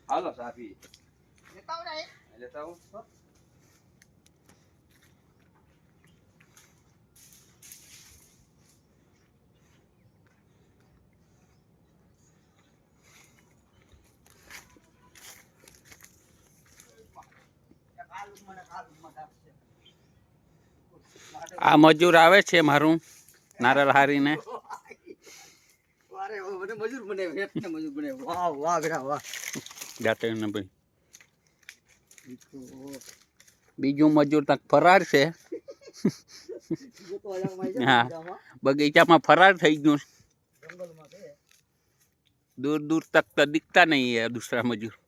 હાલો સાફી લેતા આવું આ મજૂર આવે છે મારું નારળ હારીને મજૂર બને મજૂર બને વાહ વાહ બેટા વાહ જાતે ને ભાઈ બીજું મજૂર તક ફરાર છે હા બગીચામાં ફરાર થઈ ગયું દૂર દૂર તક તો દિખતા નહીં है दूसरा मजूर